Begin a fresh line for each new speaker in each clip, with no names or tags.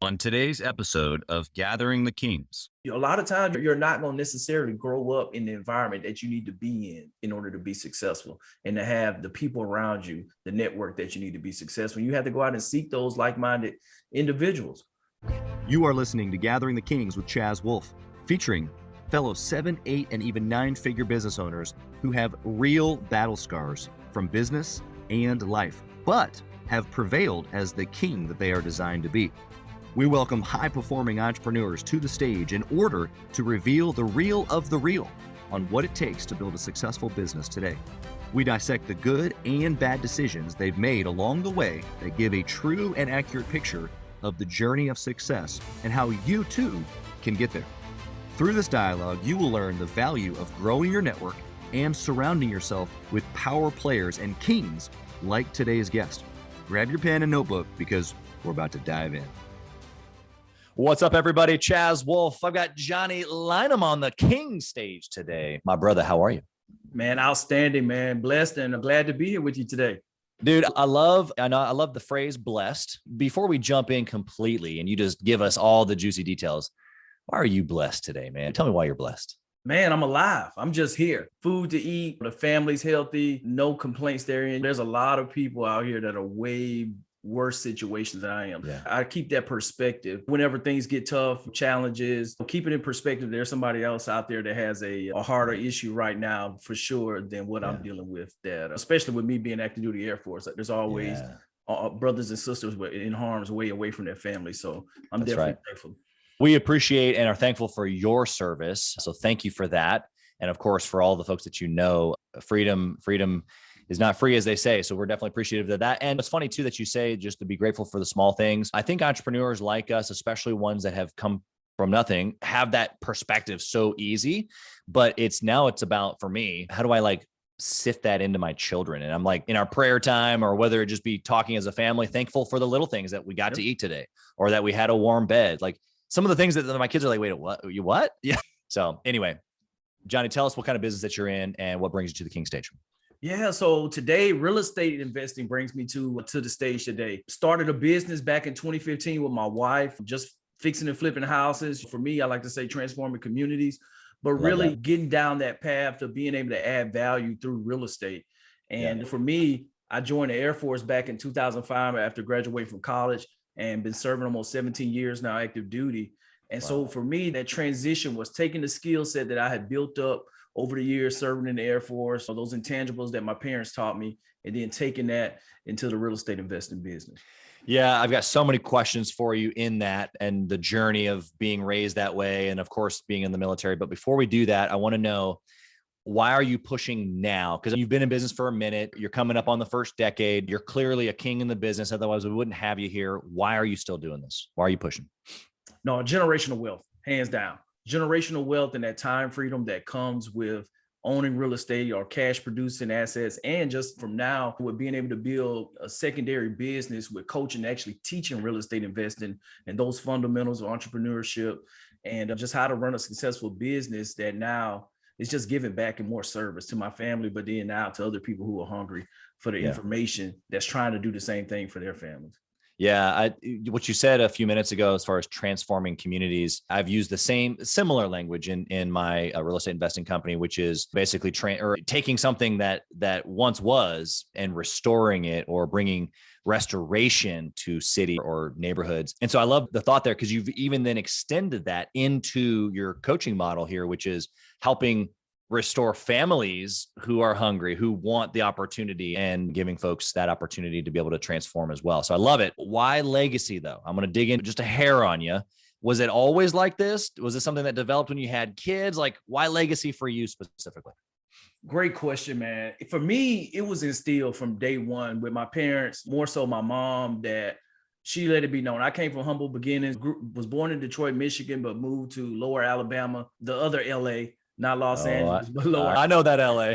On today's episode of Gathering the Kings.
A lot of times you're not going to necessarily grow up in the environment that you need to be in order to be successful and to have the people around you, the network that you need to be successful. You have to go out and seek those like-minded individuals.
You are listening to Gathering the Kings with Chaz Wolfe, featuring fellow 7, 8, and even 9-figure business owners who have real battle scars from business and life, but have prevailed as the king that they are designed to be. We welcome high-performing entrepreneurs to the stage in order to reveal the real of the real on what it takes to build a successful business today. We dissect the good and bad decisions they've made along the way that give a true and accurate picture of the journey of success and how you too can get there. Through this dialogue, you will learn the value of growing your network and surrounding yourself with power players and kings like today's guest. Grab your pen and notebook because we're about to dive in.
What's up, everybody? Chaz Wolfe. I've got Johnny Lynum on the King stage today. My brother, how are you?
Man, outstanding, man. Blessed, and I'm glad to be here with you today.
Dude, I love the phrase blessed. Before we jump in completely and you just give us all the juicy details, why are you blessed today, man? Tell me why you're blessed.
Man, I'm alive. I'm just here. Food to eat. The family's healthy. No complaints therein. There's a lot of people out here that are way worse situations than I am.
Yeah.
I keep that perspective. Whenever things get tough, challenges, keep it in perspective. There's somebody else out there that has a harder issue right now for sure than what I'm dealing with. That, especially with me being active duty Air Force, there's always brothers and sisters in harm's way away from their family. So I'm definitely thankful.
We appreciate and are thankful for your service. So thank you for that. And of course, for all the folks that you know, freedom is not free, as they say. So we're definitely appreciative of that. And it's funny too that you say just to be grateful for the small things. I think entrepreneurs like us, especially ones that have come from nothing, have that perspective so easy. But it's about, for me, how do I sift that into my children? And I'm like, in our prayer time, or whether it just be talking as a family, thankful for the little things that we got to eat today, or that we had a warm bed. Like some of the things that my kids are like, wait, what? You what? Yeah. So anyway, Johnny, tell us what kind of business that you're in and what brings you to the King stage.
Yeah, so today, real estate investing brings me to the stage today. Started a business back in 2015 with my wife, just fixing and flipping houses. For me, I like to say transforming communities, but really getting down that path of being able to add value through real estate. And for me, I joined the Air Force back in 2005 after graduating from college and been serving almost 17 years now active duty. And so for me, that transition was taking the skill set that I had built up over the years serving in the Air Force, or those intangibles that my parents taught me, and then taking that into the real estate investing business.
Yeah, I've got so many questions for you in that and the journey of being raised that way, and of course, being in the military. But before we do that, I want to know, why are you pushing now? Because you've been in business for a minute. You're coming up on the first decade. You're clearly a king in the business. Otherwise, we wouldn't have you here. Why are you still doing this? Why are you pushing?
No, generational wealth, hands down. Generational wealth and that time freedom that comes with owning real estate or cash producing assets. And just from now, with being able to build a secondary business with coaching, actually teaching real estate investing and those fundamentals of entrepreneurship and just how to run a successful business, that now it's just giving back and more service to my family, but then now to other people who are hungry for the information that's trying to do the same thing for their families.
Yeah, what you said a few minutes ago, as far as transforming communities, I've used the similar language in my real estate investing company, which is basically taking something that once was and restoring it, or bringing restoration to city or neighborhoods. And so I love the thought there, because you've even then extended that into your coaching model here, which is helping restore families who are hungry, who want the opportunity, and giving folks that opportunity to be able to transform as well. So I love it. Why legacy though? I'm going to dig in just a hair on you. Was it always like this? Was it something that developed when you had kids? Like, why legacy for you specifically?
Great question, man. For me, it was instilled from day one with my parents, more so my mom, that she let it be known. I came from humble beginnings, was born in Detroit, Michigan, but moved to Lower Alabama, the other LA. Not Los Angeles, but lower.
I know that LA.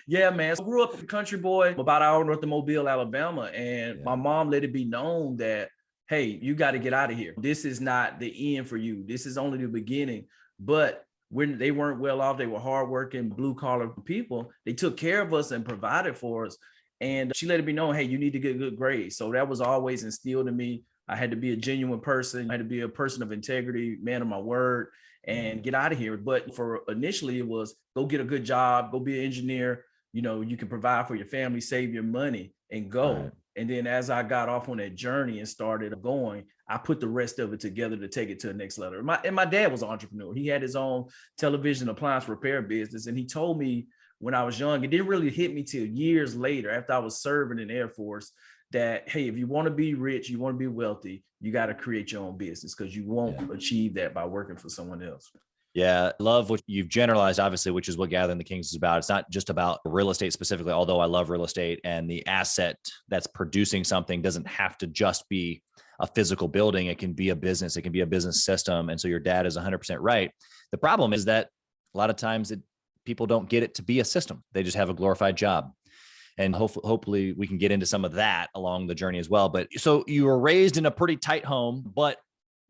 Yeah, man. So I grew up a country boy, about an hour north of Mobile, Alabama. And my mom let it be known that, hey, you got to get out of here. This is not the end for you. This is only the beginning. But when they weren't well off, they were hardworking, blue collar people. They took care of us and provided for us. And she let it be known, hey, you need to get good grades. So that was always instilled in me I had to be a genuine person. I had to be a person of integrity, man of my word, and get out of here. But for initially, it was go get a good job, go be an engineer. You know, you can provide for your family, save your money, and go.
Right.
And then as I got off on that journey and started going, I put the rest of it together to take it to the next level. My dad was an entrepreneur. He had his own television appliance repair business. And he told me when I was young, it didn't really hit me till years later after I was serving in the Air Force that, hey, if you want to be rich, you want to be wealthy, you got to create your own business because you won't achieve that by working for someone else.
Yeah. Love what you've generalized, obviously, which is what Gathering the Kings is about. It's not just about real estate specifically, although I love real estate, and the asset that's producing something doesn't have to just be a physical building. It can be a business. It can be a business system. And so your dad is 100% right. The problem is that a lot of times people don't get it to be a system. They just have a glorified job. And hopefully we can get into some of that along the journey as well. But so you were raised in a pretty tight home, but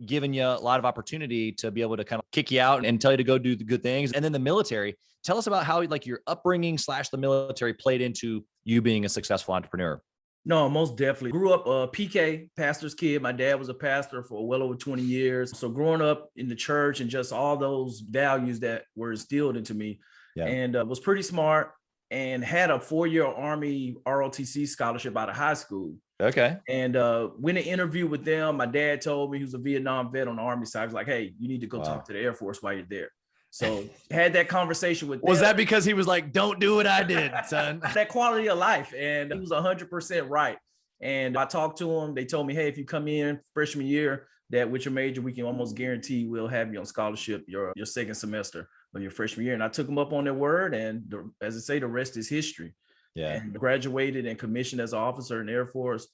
given you a lot of opportunity to be able to kind of kick you out and tell you to go do the good things. And then the military, tell us about how like your upbringing / the military played into you being a successful entrepreneur.
No, most definitely. Grew up PK, pastor's kid. My dad was a pastor for well over 20 years. So growing up in the church and just all those values that were instilled into me, and was pretty smart and had a 4-year Army ROTC scholarship out of high school.
Okay.
And when an interview with them, my dad told me, he was a Vietnam vet on the Army side. He was like, hey, you need to go talk to the Air Force while you're there. So had that conversation with them.
Was that because he was like, don't do what I did, son?
That quality of life. And he was 100% right. And I talked to him. They told me, hey, if you come in freshman year, that with your major, we can almost guarantee we'll have you on scholarship your second semester of your freshman year. And I took them up on their word. And as I say, the rest is history.
Yeah.
And graduated and commissioned as an officer in the Air Force.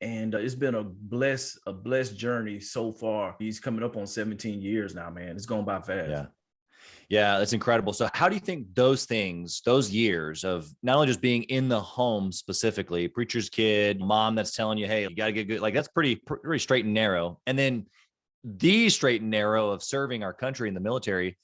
And it's been a blessed journey so far. He's coming up on 17 years now, man. It's going by fast.
Yeah. Yeah, that's incredible. So how do you think those things, those years of not only just being in the home specifically, preacher's kid, mom that's telling you, hey, you got to get good, like that's pretty straight and narrow. And then the straight and narrow of serving our country in the military,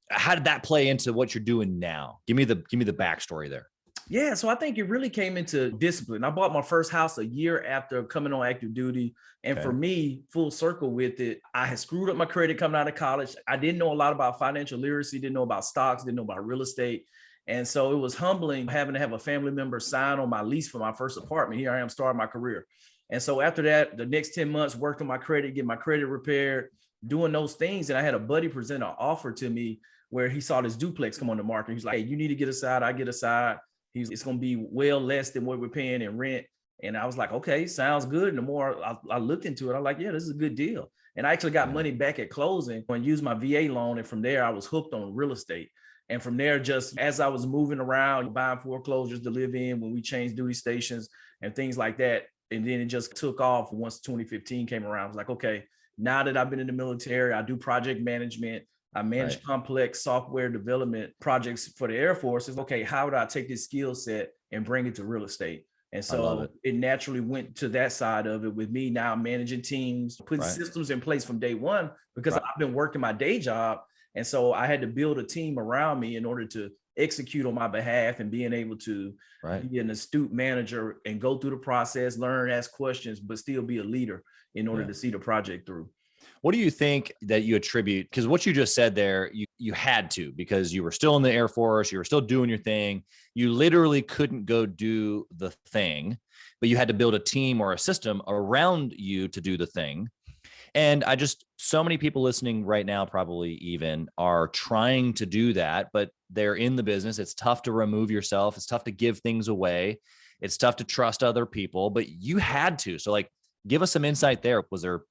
how did that play into what you're doing now? Give me the backstory there.
Yeah, so I think it really came into discipline. I bought my first house a year after coming on active duty. And for me, full circle with it, I had screwed up my credit coming out of college. I didn't know a lot about financial literacy, didn't know about stocks, didn't know about real estate. And so it was humbling having to have a family member sign on my lease for my first apartment. Here I am starting my career. And so after that, the next 10 months, worked on my credit, get my credit repaired, doing those things. And I had a buddy present an offer to me where he saw this duplex come on the market. He's like, hey, you need to get a side. I get a side. It's going to be well less than what we're paying in rent. And I was like, okay, sounds good. And the more I looked into it, I'm like, yeah, this is a good deal. And I actually got money back at closing and used my VA loan. And from there, I was hooked on real estate. And from there, just as I was moving around, buying foreclosures to live in when we changed duty stations and things like that. And then it just took off once 2015 came around. I was like, okay, now that I've been in the military, I do project management. I manage complex software development projects for the Air Force. It's okay, how would I take this skill set and bring it to real estate? And so it naturally went to that side of it with me now managing teams, putting systems in place from day one because I've been working my day job. And so I had to build a team around me in order to execute on my behalf and being able to be an astute manager and go through the process, learn, ask questions, but still be a leader in order to see the project through.
What do you think that you attribute? Because what you just said there, you had to, because you were still in the Air Force, you were still doing your thing. You literally couldn't go do the thing, but you had to build a team or a system around you to do the thing. And so many people listening right now, probably even are trying to do that, but they're in the business. It's tough to remove yourself. It's tough to give things away. It's tough to trust other people, but you had to. So like, give us some insight there. Was there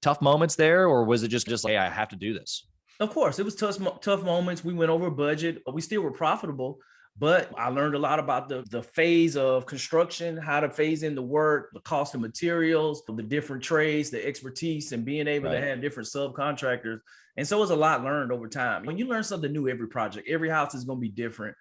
tough moments there, or was it just like, hey, I have to do this?
Of course, it was tough moments. We went over budget, but we still were profitable. But I learned a lot about the phase of construction, how to phase in the work, the cost of materials, the different trades, the expertise, and being able to have different subcontractors. And so it was a lot learned over time. When you learn something new, every project, every house is going to be different.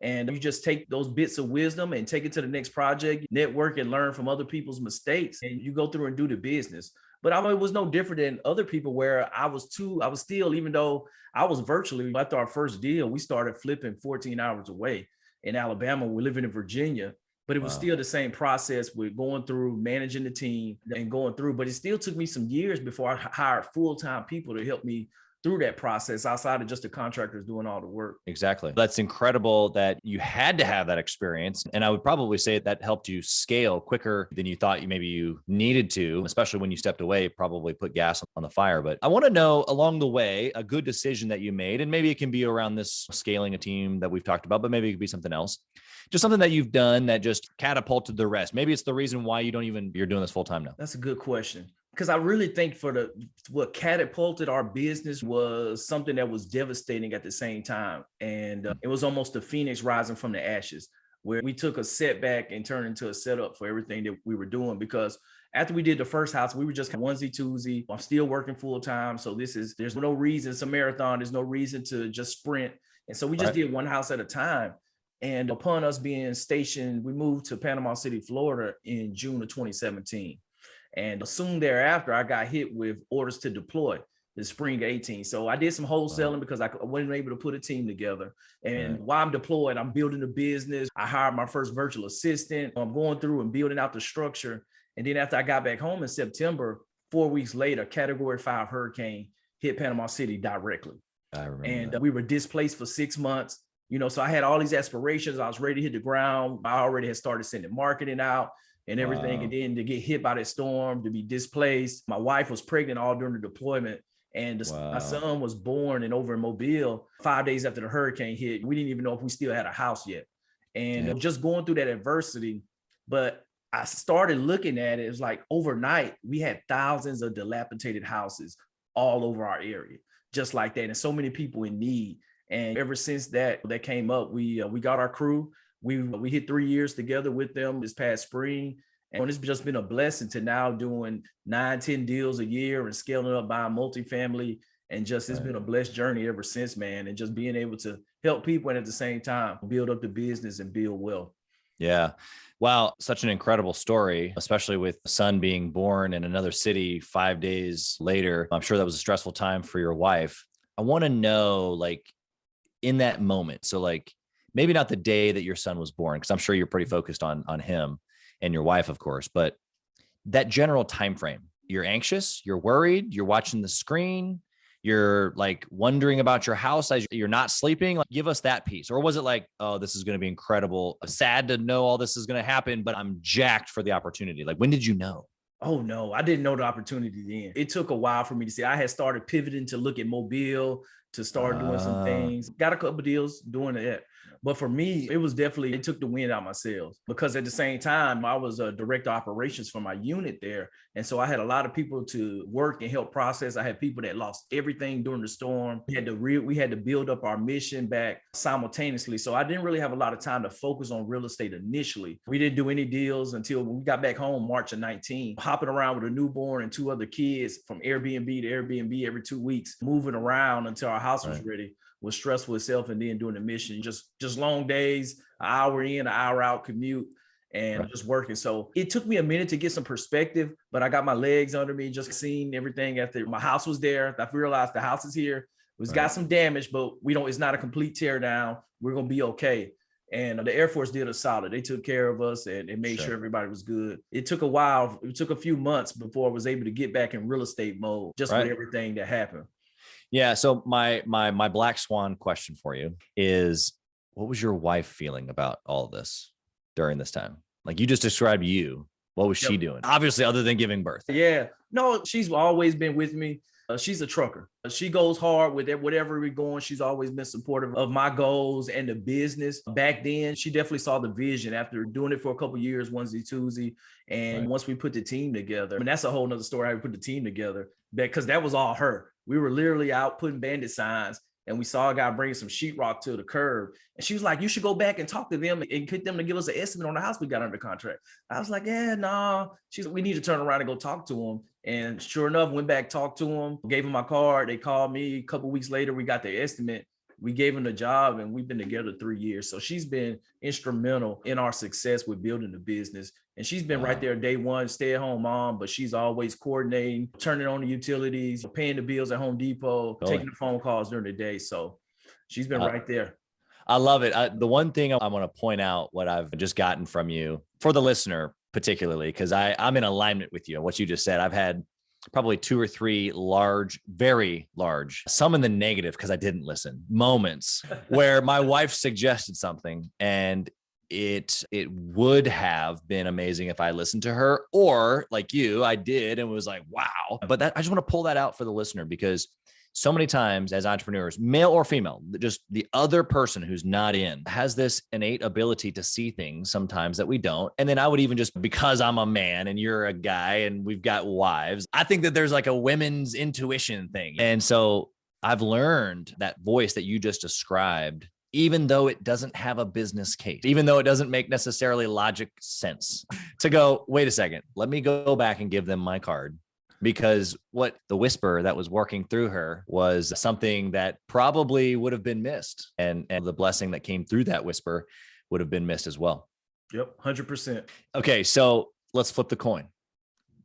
And you just take those bits of wisdom and take it to the next project, network and learn from other people's mistakes, and you go through and do the business. But it was no different than other people where I was still, even though I was virtually, after our first deal, we started flipping 14 hours away in Alabama. We're living in Virginia. But it was
Wow.
still the same process with going through managing the team and going through. But it still took me some years before I hired full-time people to help me through that process outside of just the contractors doing all the work.
Exactly. That's incredible that you had to have that experience. And I would probably say that helped you scale quicker than you thought maybe you needed to, especially when you stepped away, probably put gas on the fire. But I want to know along the way, a good decision that you made, and maybe it can be around this scaling a team that we've talked about, but maybe it could be something else. Just something that you've done that just catapulted the rest. Maybe it's the reason why you're doing this full time now.
That's a good question. Because I really think what catapulted our business was something that was devastating at the same time. And it was almost the phoenix rising from the ashes, where we took a setback and turned into a setup for everything that we were doing. Because after we did the first house, we were just onesie twosie. I'm still working full time. So there's no reason. It's a marathon. There's no reason to just sprint. And so we just did one house at a time. And upon us being stationed, we moved to Panama City, Florida in June of 2017. And soon thereafter, I got hit with orders to deploy the spring 18. So I did some wholesaling because I wasn't able to put a team together. And while I'm deployed, I'm building a business. I hired my first virtual assistant. I'm going through and building out the structure. And then after I got back home in September, 4 weeks later, Category 5 hurricane hit Panama City directly.
I remember
And we were displaced for 6 months. So I had all these aspirations. I was ready to hit the ground. I already had started sending marketing out and everything.
Wow.
And then to get hit by that storm, to be displaced. My wife was pregnant all during the deployment. And my son was born over in Mobile 5 days after the hurricane hit. We didn't even know if we still had a house yet. And just going through that adversity. But I started looking at it. It was like overnight, we had thousands of dilapidated houses all over our area, just like that. And so many people in need. And ever since that came up, we got our crew. We hit 3 years together with them this past spring. And it's just been a blessing to now doing 9-10 deals a year and scaling up buying multifamily. And just it's been a blessed journey ever since, man. And just being able to help people and at the same time build up the business and build wealth.
Yeah. Wow. Such an incredible story, especially with the son being born in another city 5 days later. I'm sure that was a stressful time for your wife. I want to know, like, in that moment. So like, maybe not the day that your son was born, because I'm sure you're pretty focused on him and your wife, of course, but that general time frame, you're anxious, you're worried, you're watching the screen, you're like wondering about your house as you're not sleeping. Like, give us that piece. Or was it like, oh, this is going to be incredible, sad to know all this is going to happen, but I'm jacked for the opportunity? Like, when did you know?
Oh, no, I didn't know the opportunity then. It took a while for me to see. I had started pivoting to look at Mobile, to start doing some things. Got a couple of deals doing it. But for me, it took the wind out of my sails, because at the same time, I was a director of operations for my unit there. And so I had a lot of people to work and help process. I had people that lost everything during the storm. We had to build up our mission back simultaneously. So I didn't really have a lot of time to focus on real estate initially. We didn't do any deals until we got back home March of 19, hopping around with a newborn and 2 other kids from Airbnb to Airbnb every 2 weeks, moving around until our house was ready. Was stressful itself, and then doing the mission, just long days, an hour in, an hour out commute, and just working. So it took me a minute to get some perspective, but I got my legs under me, just seeing everything after my house was there. I realized the house is here. It's got some damage, but it's not a complete tear down. We're going to be okay. And the Air Force did us solid. They took care of us and made sure everybody was good. It took a while. It took a few months before I was able to get back in real estate mode, just with everything that happened.
Yeah. So my black swan question for you is, what was your wife feeling about all this during this time? Like, you just described you. What was she doing? Obviously, other than giving birth.
Yeah. No, she's always been with me. She's a trucker. She goes hard with whatever we're going. She's always been supportive of my goals and the business. Back then, she definitely saw the vision after doing it for a couple of years, onesie, twosie. And once we put the team together, that's a whole nother story, how we put the team together, because that was all her. We were literally out putting bandit signs, and we saw a guy bringing some sheetrock to the curb. And she was like, you should go back and talk to them and get them to give us an estimate on the house we got under contract. I was like, yeah, nah. She's like, we need to turn around and go talk to them. And sure enough, went back, talked to them, gave them my card. They called me a couple of weeks later. We got their estimate. We gave them the job, and we've been together 3 years. So she's been instrumental in our success with building the business. And she's been right there day one, stay-at-home mom, but she's always coordinating, turning on the utilities, paying the bills at Home Depot, taking the phone calls during the day. So she's been right there.
I love it. The one thing I want to point out, what I've just gotten from you for the listener, particularly, because I'm in alignment with you. What you just said, I've had probably 2 or 3 large, very large, some in the negative because I didn't listen, moments where my wife suggested something and it would have been amazing if I listened to her, or like you, I did and was like, wow. But I just want to pull that out for the listener, because so many times as entrepreneurs, male or female, just the other person who's not in has this innate ability to see things sometimes that we don't. And then I would even just, because I'm a man and you're a guy and we've got wives, I think that there's like a women's intuition thing. And so I've learned that voice that you just described, even though it doesn't have a business case, even though it doesn't make necessarily logic sense, to go, wait a second, let me go back and give them my card. Because what the whisper that was working through her was something that probably would have been missed. And the blessing that came through that whisper would have been missed as well.
Yep, 100%.
Okay, so let's flip the coin.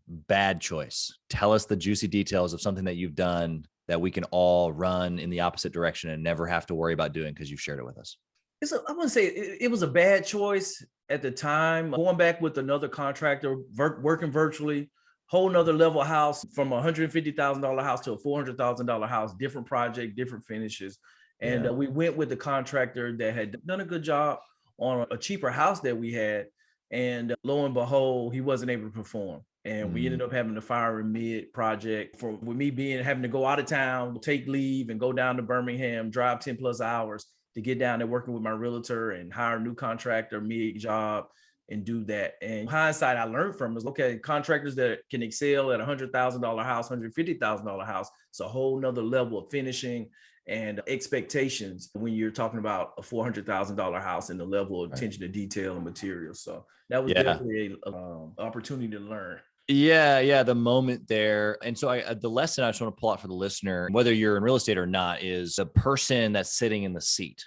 Bad choice. Tell us the juicy details of something that you've done that we can all run in the opposite direction and never have to worry about doing because you've shared it with us.
I wouldn't say it was a bad choice at the time. Going back with another contractor, working virtually, whole nother level house, from a $150,000 house to a $400,000 house, different project, different finishes. And we went with the contractor that had done a good job on a cheaper house that we had. And lo and behold, he wasn't able to perform. And we ended up having to fire him mid-project with me having to go out of town, take leave and go down to Birmingham, drive 10 plus hours to get down there working with my realtor and hire a new contractor mid-job and do that. And hindsight, I learned from is, okay, contractors that can excel at $100,000 house, $150,000 house, it's a whole nother level of finishing and expectations when you're talking about a $400,000 house and the level of attention to detail and materials. So that was definitely an opportunity to learn.
Yeah, the moment there. And so the lesson I just want to pull out for the listener, whether you're in real estate or not, is the person that's sitting in the seat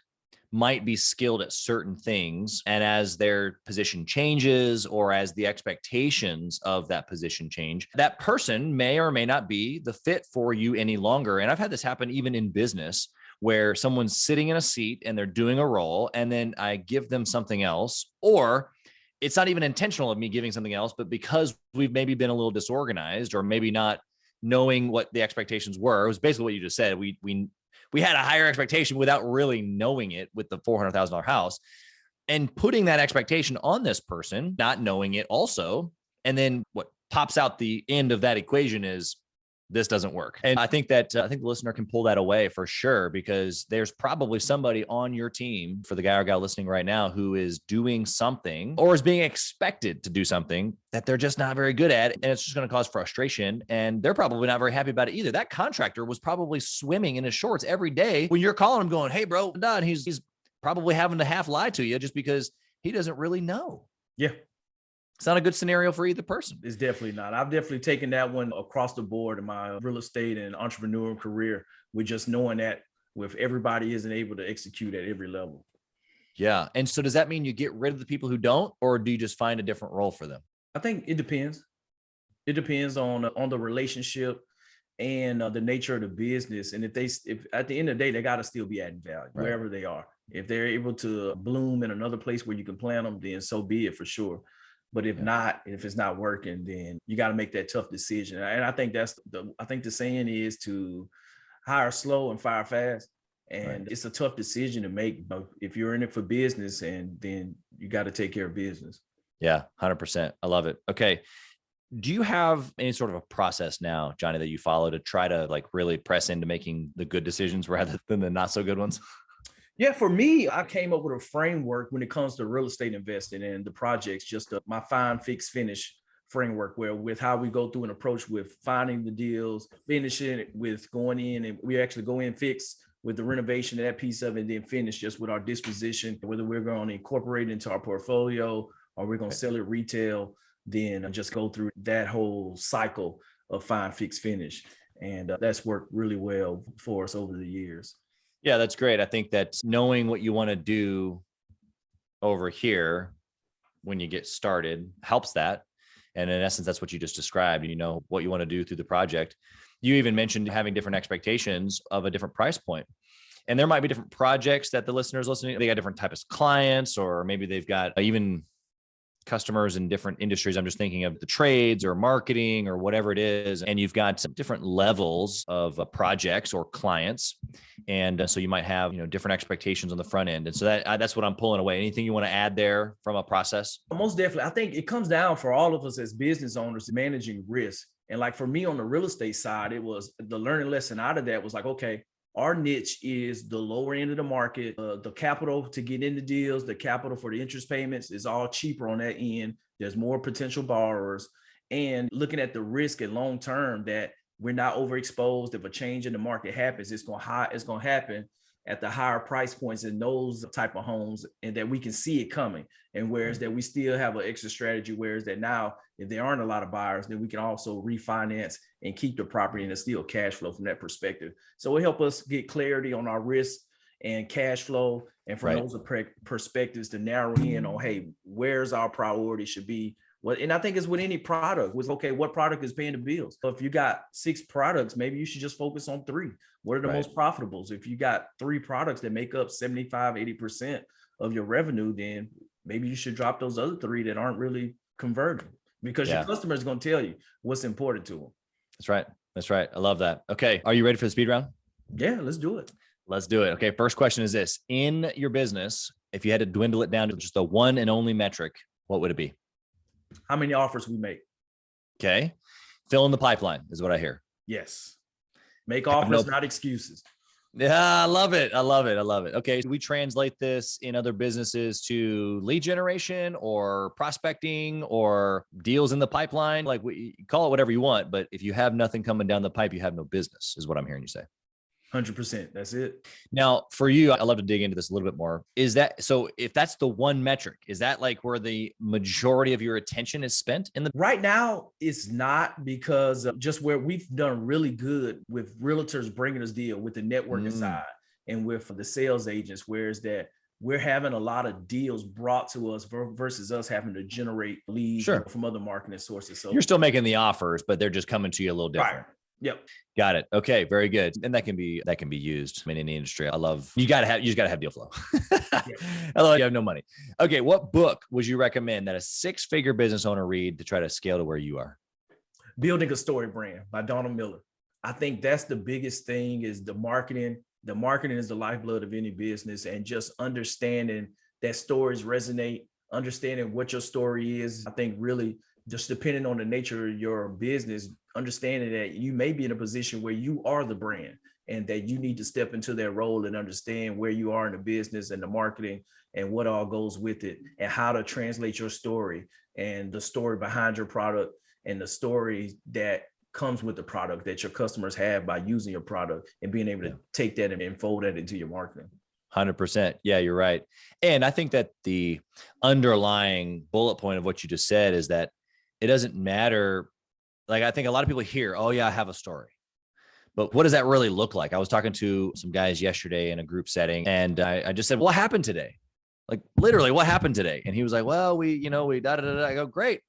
might be skilled at certain things. And as their position changes, or as the expectations of that position change, that person may or may not be the fit for you any longer. And I've had this happen even in business, where someone's sitting in a seat and they're doing a role, and then I give them something else, or it's not even intentional of me giving something else, but because we've maybe been a little disorganized or maybe not knowing what the expectations were, it was basically what you just said. We had a higher expectation without really knowing it with the $400,000 house, and putting that expectation on this person, not knowing it also. And then what pops out the end of that equation is this doesn't work. And I think the listener can pull that away for sure, because there's probably somebody on your team, for the guy or gal listening right now, who is doing something or is being expected to do something that they're just not very good at. And it's just going to cause frustration. And they're probably not very happy about it either. That contractor was probably swimming in his shorts every day when you're calling him going, hey, bro, done. He's probably having to half lie to you just because he doesn't really know.
Yeah.
It's not a good scenario for either person.
It's definitely not. I've definitely taken that one across the board in my real estate and entrepreneurial career, with just knowing that with everybody isn't able to execute at every level.
Yeah. And so does that mean you get rid of the people who don't, or do you just find a different role for them?
I think it depends. It depends on the relationship and the nature of the business. And if at the end of the day, they got to still be adding value wherever they are. If they're able to bloom in another place where you can plant them, then so be it, for sure. But if not, if it's not working, then you got to make that tough decision. And I think the saying is to hire slow and fire fast. And it's a tough decision to make, but if you're in it for business, and then you got to take care of business.
Yeah, 100%. I love it. Okay. Do you have any sort of a process now, Johnny, that you follow to try to like really press into making the good decisions rather than the not so good ones?
Yeah, for me, I came up with a framework when it comes to real estate investing and the projects, my find, fix, finish framework, where with how we go through an approach with finding the deals, finishing it with going in, and we actually go in, fix with the renovation of that piece of it, and then finish just with our disposition, whether we're going to incorporate it into our portfolio or we're going to sell it retail, then just go through that whole cycle of find, fix, finish. And that's worked really well for us over the years.
Yeah, that's great. I think that knowing what you want to do over here when you get started helps that. And in essence, that's what you just described. You know what you want to do through the project. You even mentioned having different expectations of a different price point. And there might be different projects that the listeners listening, they got different types of clients, or maybe they've got even customers in different industries. I'm just thinking of the trades or marketing or whatever it is. And you've got some different levels of projects or clients. And so you might have, different expectations on the front end. And so that's what I'm pulling away. Anything you want to add there from a process?
Most definitely. I think it comes down for all of us as business owners to managing risk. And like for me on the real estate side, it was the learning lesson out of that was like, okay, our niche is the lower end of the market. The capital to get into deals, the capital for the interest payments is all cheaper on that end. There's more potential borrowers, and looking at the risk and long term that we're not overexposed. If a change in the market happens, it's going to happen at the higher price points in those type of homes, and that we can see it coming. And whereas that we still have an extra strategy, whereas that now, if there aren't a lot of buyers, then we can also refinance and keep the property and it's still cash flow from that perspective. So it help us get clarity on our risk and cash flow. And from those perspectives to narrow in on, hey, where's our priority should be. And I think it's with any product was, okay, what product is paying the bills? So if you got 6 products, maybe you should just focus on 3. What are the most profitable? If you got 3 products that make up 75, 80% of your revenue, then maybe you should drop those other 3 that aren't really converting, because your customer is going to tell you what's important to them.
That's right. I love that. Okay. Are you ready for the speed round?
Yeah, let's do it.
Let's do it. Okay. First question is this: in your business, if you had to dwindle it down to just the one and only metric, what would it be?
How many offers we make?
Okay. Fill in the pipeline is what I hear.
Yes. Make offers, not excuses.
Yeah, I love it. I love it. Okay. Do we translate this in other businesses to lead generation or prospecting or deals in the pipeline? Like, we call it whatever you want, but if you have nothing coming down the pipe, you have no business, is what I'm hearing you say.
100%. That's it.
Now, for you, I'd love to dig into this a little bit more. Is that so? If that's the one metric, is that like where the majority of your attention is spent in the?
Right now, it's not, because of just where we've done really good with realtors bringing us deal with the networking side and with the sales agents, whereas that we're having a lot of deals brought to us versus us having to generate leads from other marketing sources. So
you're still making the offers, but they're just coming to you a little different.
Right. Yep.
Got it. Okay. Very good. And that can be used in any industry. I love, you just gotta have deal flow. Otherwise you have no money. Okay. What book would you recommend that a 6-figure business owner read to try to scale to where you are?
Building a Story Brand by Donald Miller. I think that's the biggest thing, is the marketing. The marketing is the lifeblood of any business, and just understanding that stories resonate, understanding what your story is. I think really just depending on the nature of your business, understanding that you may be in a position where you are the brand, and that you need to step into that role and understand where you are in the business and the marketing and what all goes with it, and how to translate your story and the story behind your product and the story that comes with the product that your customers have by using your product, and being able to take that and fold that into your marketing.
100%. Yeah, you're right. And I think that the underlying bullet point of what you just said is that it doesn't matter. Like, I think a lot of people hear, oh yeah, I have a story, but what does that really look like? I was talking to some guys yesterday in a group setting, and I just said, what happened today? Like, literally, what happened today? And he was like, well, we da-da-da-da. I go, great.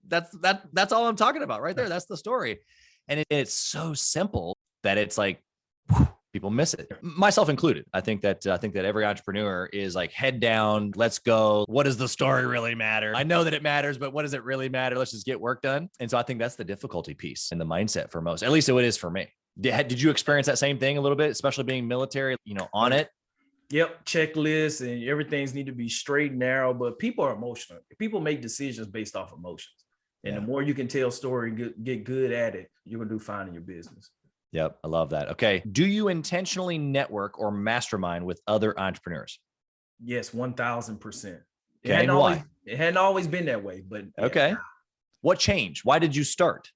That's all I'm talking about right there. That's the story. And it's so simple that it's like, people miss it, myself included. I think that every entrepreneur is like, head down, let's go. What does the story really matter? I know that it matters, but what does it really matter? Let's just get work done. And so I think that's the difficulty piece in the mindset for most, at least it is for me. Did you experience that same thing a little bit, especially being military, on it?
Yep. Checklists and everything's need to be straight and narrow, but people are emotional. People make decisions based off emotions. And the more you can tell story, get good at it, you're going to do fine in your business.
Yep. I love that. Okay. Do you intentionally network or mastermind with other entrepreneurs?
Yes, 1000%.
Okay. And why?
It hadn't always been that way, but
okay. What changed? Why did you start?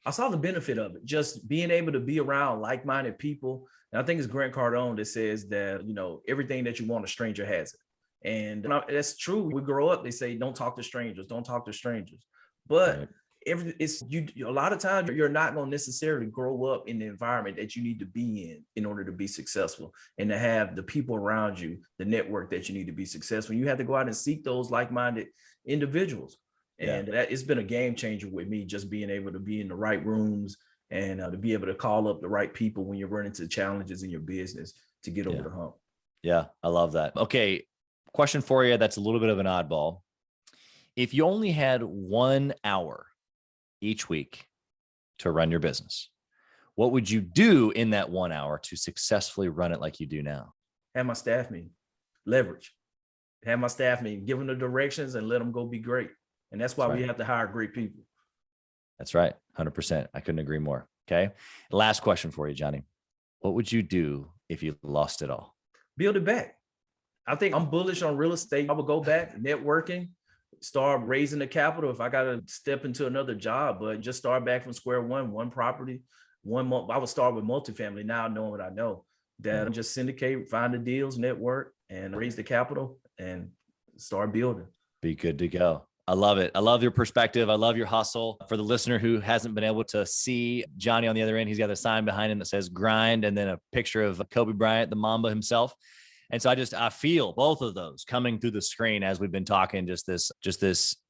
I saw the benefit of it, just being able to be around like-minded people. And I think it's Grant Cardone that says that, everything that you want, a stranger has it. And that's true. We grow up, they say, don't talk to strangers, don't talk to strangers. But a lot of times you're not going to necessarily grow up in the environment that you need to be in order to be successful, and to have the people around you, the network that you need to be successful. You have to go out and seek those like-minded individuals. And it's been a game changer with me, just being able to be in the right rooms and to be able to call up the right people when you're running into challenges in your business to get over the hump.
Yeah, I love that. Okay, question for you that's a little bit of an oddball. If you only had 1 hour each week to run your business, what would you do in that 1 hour to successfully run it like you do now?
Have my staff meeting, leverage. Have my staff meeting, give them the directions and let them go be great. And that's why we have to hire great people.
That's right. 100%. I couldn't agree more. Okay. Last question for you, Johnny. What would you do if you lost it all?
Build it back. I think I'm bullish on real estate. I would go back, networking, start raising the capital if I got to step into another job, but just start back from square one property, 1 month. I would start with multifamily now, knowing what I know, that just syndicate, find the deals, network, and raise the capital and start building.
Be good to go. I love it. I love your perspective. I love your hustle. For the listener who hasn't been able to see Johnny on the other end, he's got a sign behind him that says grind and then a picture of Kobe Bryant, the Mamba himself. And so I feel both of those coming through the screen as we've been talking, just this,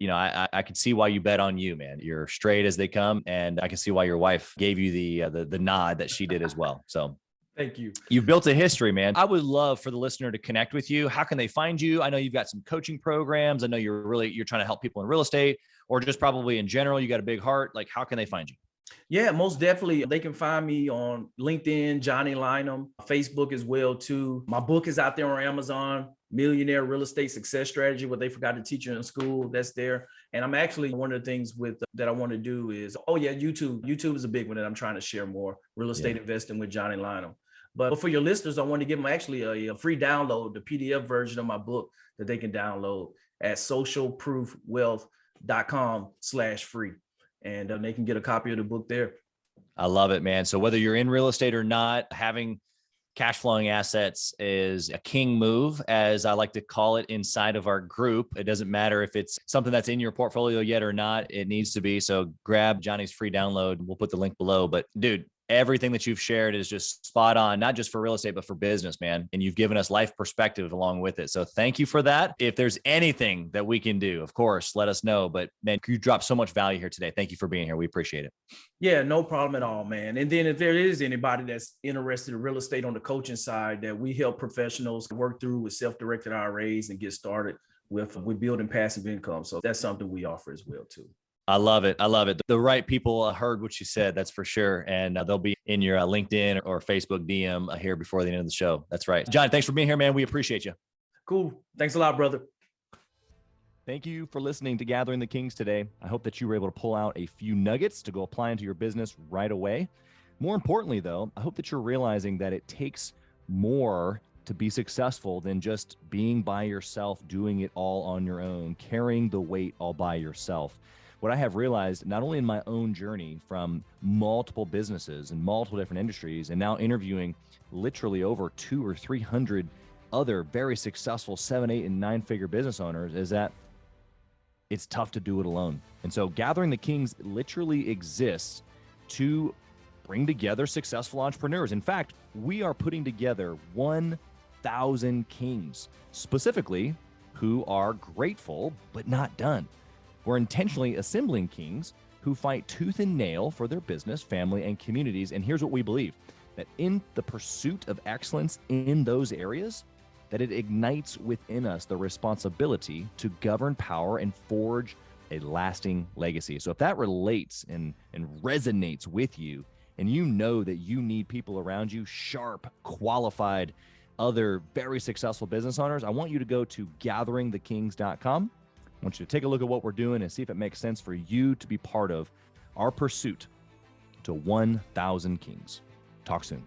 I can see why you bet on you, man. You're straight as they come. And I can see why your wife gave you the nod that she did as well. So
thank you.
You've built a history, man. I would love for the listener to connect with you. How can they find you? I know you've got some coaching programs. I know you're trying to help people in real estate, or just probably in general, you got a big heart. Like, how can they find you?
Yeah, most definitely. They can find me on LinkedIn, Johnny Lynum, Facebook as well too. My book is out there on Amazon, Millionaire Real Estate Success Strategy, what they forgot to teach you in school. That's there. And I'm actually, one of the things that I want to do is, YouTube. YouTube is a big one that I'm trying to share more. Real estate investing with Johnny Lynum. But for your listeners, I want to give them actually a free download, the PDF version of my book that they can download at socialproofwealth.com/free. And they can get a copy of the book there.
I love it, man. So whether you're in real estate or not, having cash flowing assets is a king move, as I like to call it inside of our group. It doesn't matter if it's something that's in your portfolio yet or not. It needs to be. So grab Johnny's free download. We'll put the link below. But dude, everything that you've shared is just spot on, not just for real estate, but for business, man. And you've given us life perspective along with it. So thank you for that. If there's anything that we can do, of course, let us know. But man, you dropped so much value here today. Thank you for being here. We appreciate it.
Yeah, no problem at all, man. And then if there is anybody that's interested in real estate on the coaching side, that we help professionals work through with self-directed IRAs and get started with building passive income. So that's something we offer as well too.
I love it. I love it. The right people heard what you said. That's for sure. And they'll be in your LinkedIn or Facebook DM here before the end of the show. That's right. John, thanks for being here, man. We appreciate you.
Cool. Thanks a lot, brother.
Thank you for listening to Gathering the Kings today. I hope that you were able to pull out a few nuggets to go apply into your business right away. More importantly, though, I hope that you're realizing that it takes more to be successful than just being by yourself, doing it all on your own, carrying the weight all by yourself. What I have realized, not only in my own journey from multiple businesses and multiple different industries, and now interviewing literally over 200 or 300 other very successful 7, 8, and 9-figure business owners, is that it's tough to do it alone. And so Gathering the Kings literally exists to bring together successful entrepreneurs. In fact, we are putting together 1,000 kings, specifically who are grateful but not done. We're intentionally assembling kings who fight tooth and nail for their business, family, and communities. And here's what we believe, that in the pursuit of excellence in those areas, that it ignites within us the responsibility to govern power and forge a lasting legacy. So if that relates and resonates with you, and you know that you need people around you, sharp, qualified, other very successful business owners, I want you to go to gatheringthekings.com. I want you to take a look at what we're doing and see if it makes sense for you to be part of our pursuit to 1,000 kings. Talk soon.